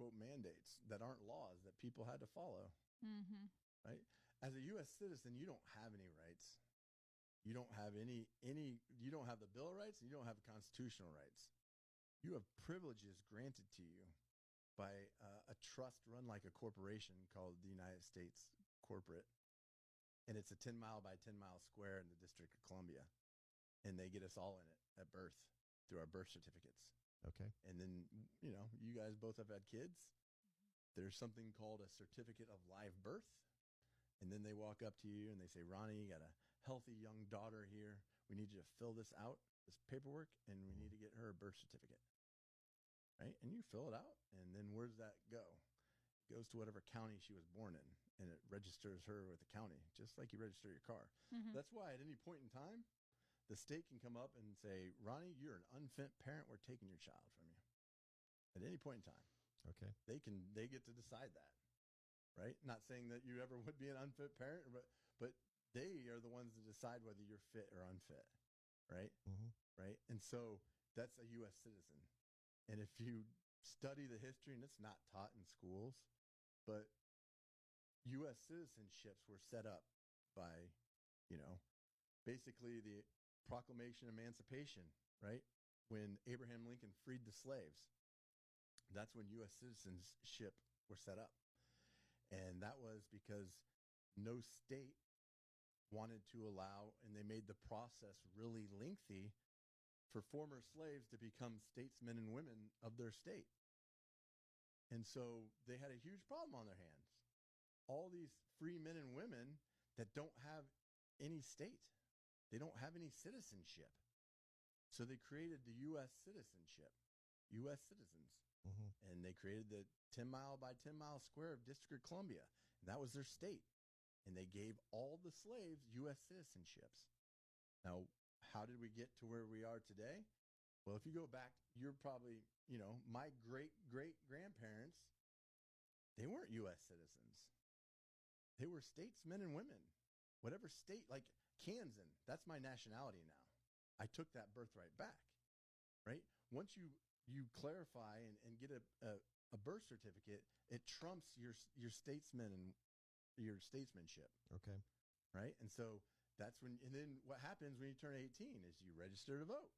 unquote mandates that aren't laws that people had to follow. Mm-hmm. Right? As a U.S. citizen, you don't have any rights. You don't have you don't have the Bill of Rights, and you don't have constitutional rights. You have privileges granted to you by a trust run like a corporation called the United States Corporate. And it's a 10-mile by 10-mile square in the District of Columbia. And they get us all in it at birth through our birth certificates. Okay. And then, you guys both have had kids. There's something called a certificate of live birth. And then they walk up to you and they say, Ronnie, you got a healthy young daughter here. We need you to fill this out, this paperwork, and we need to get her a birth certificate. Right? And you fill it out. And then where does that go? It goes to whatever county she was born in. And it registers her with the county, just like you register your car. Mm-hmm. That's why at any point in time, the state can come up and say, Ronnie, you're an unfit parent. We're taking your child from you. At any point in time. Okay. They get to decide that. Right? Not saying that you ever would be an unfit parent, but they are the ones that decide whether you're fit or unfit. Right? Mm-hmm. Right? And so that's a U.S. citizen. And if you study the history, and it's not taught in schools, but U.S. citizenships were set up by, basically the Proclamation of Emancipation, right? When Abraham Lincoln freed the slaves. That's when U.S. citizenship were set up. And that was because no state wanted to allow, and they made the process really lengthy for former slaves to become statesmen and women of their state. And so they had a huge problem on their hands. All these free men and women that don't have any state. They don't have any citizenship. So they created the U.S. citizenship, U.S. citizens. Mm-hmm. And they created the 10-mile by 10-mile square of District of Columbia. And that was their state. And they gave all the slaves U.S. citizenships. Now, how did we get to where we are today? Well, if you go back, you're probably, my great-great-grandparents, they weren't U.S. citizens. They were statesmen and women. Whatever state, like Kansan, that's my nationality now. I took that birthright back, right? Once you clarify and get a birth certificate, it trumps your statesman and your statesmanship. Okay. Right? And so that's when, and then what happens when you turn 18 is you register to vote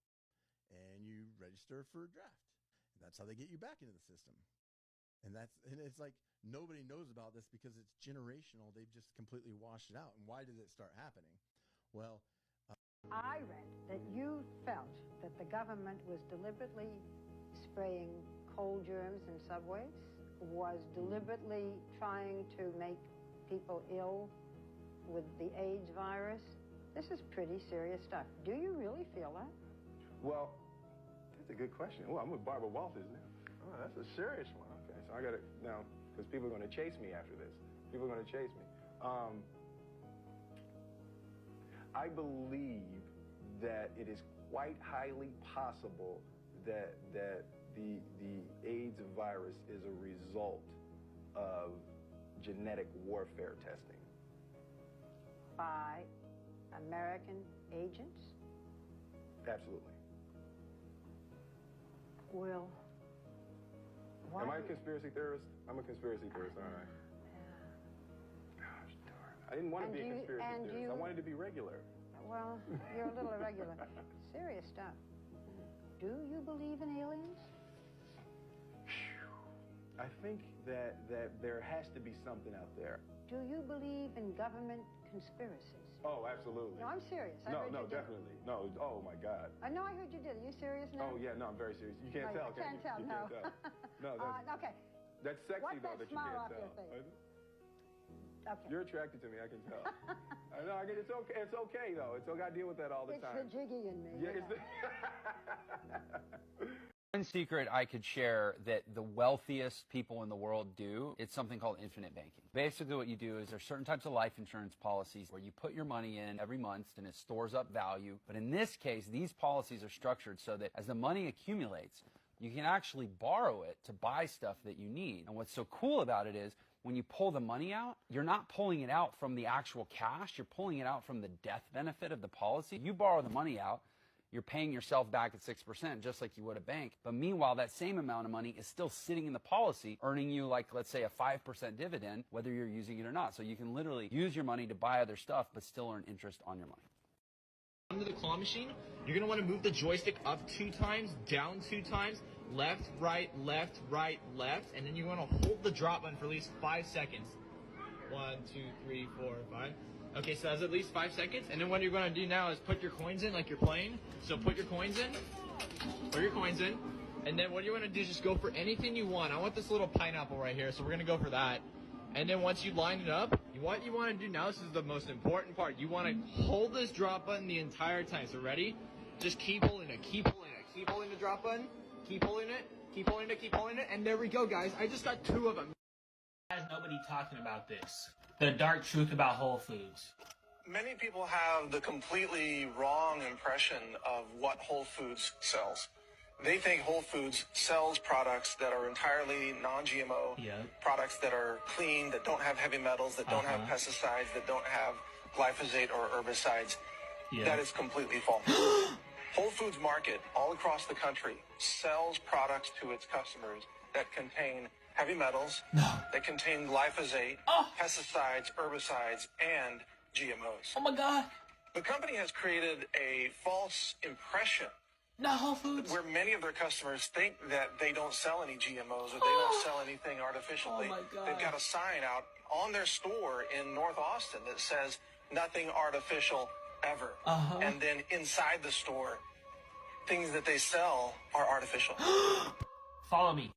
and you register for a draft. And that's how they get you back into the system. And it's like nobody knows about this because it's generational. They've just completely washed it out. And why did it start happening? Well, I read that you felt that the government was deliberately spraying cold germs in subways, was deliberately trying to make people ill with the AIDS virus. This is pretty serious stuff. Do you really feel that? Well, that's a good question. Well, I'm with Barbara Walters now. Oh, that's a serious one. Okay, so I got to now, because people are going to chase me after this. People are going to chase me. I believe that it is quite highly possible that the AIDS virus is a result of genetic warfare testing. By American agents? Absolutely. Well, why? Am I a conspiracy theorist? I'm a conspiracy theorist, aren't I? Gosh darn. I didn't want to be a conspiracy theorist. I wanted to be regular. Well, you're a little irregular. Serious stuff. Do you believe in aliens? I think that there has to be something out there. Do you believe in government conspiracies? Oh, absolutely. No, I'm serious. No, definitely. No, oh my God. No, I heard you did. Are you serious now? Oh, yeah, no, I'm very serious. You can't tell, can you? Can't tell, you no. Can't tell. No, okay. That's sexy, though, that you smile can't off tell. your face? Okay. You're attracted to me, I can tell. I know, it's okay. It's okay, though. It's okay. I deal with that all the time. It's the jiggy in me. Yeah, it's the... One secret I could share that the wealthiest people in the world do, it's something called infinite banking. Basically what you do is there's certain types of life insurance policies where you put your money in every month and it stores up value. But in this case, these policies are structured so that as the money accumulates, you can actually borrow it to buy stuff that you need. And what's so cool about it is when you pull the money out, you're not pulling it out from the actual cash, you're pulling it out from the death benefit of the policy. You borrow the money out, you're paying yourself back at 6% just like you would a bank. But meanwhile, that same amount of money is still sitting in the policy, earning you like, let's say, a 5% dividend, whether you're using it or not. So you can literally use your money to buy other stuff, but still earn interest on your money. Under the claw machine, you're going to want to move the joystick up 2 times, down 2 times, left, right, left, and then you want to hold the drop button for at least 5 seconds. 1, 2, 3, 4, 5. Okay, so that's at least 5 seconds. And then what you're going to do now is put your coins in like you're playing. So put your coins in. Put your coins in. And then what you want to do is just go for anything you want. I want this little pineapple right here, so we're going to go for that. And then once you line it up, what you want to do now, this is the most important part. You want to hold this drop button the entire time. So ready? Just keep holding it, keep holding it. Keep holding the drop button. Keep holding it, keep holding it, keep holding it. And there we go, guys. I just got 2 of them. There's nobody talking about this. The dark truth about Whole Foods. Many people have the completely wrong impression of what Whole Foods sells. They think Whole Foods sells products that are entirely non-GMO, products that are clean, that don't have heavy metals, that don't have pesticides, that don't have glyphosate or herbicides. That is completely false. Whole Foods Market all across the country sells products to its customers that contain heavy metals, that contain glyphosate, pesticides, herbicides, and GMOs. Oh my God. The company has created a false impression Not Whole Foods. where many of their customers think that they don't sell any GMOs or they don't sell anything artificial. Oh my God. They've got a sign out on their store in North Austin that says nothing artificial ever. And then inside the store, things that they sell are artificial. Follow me.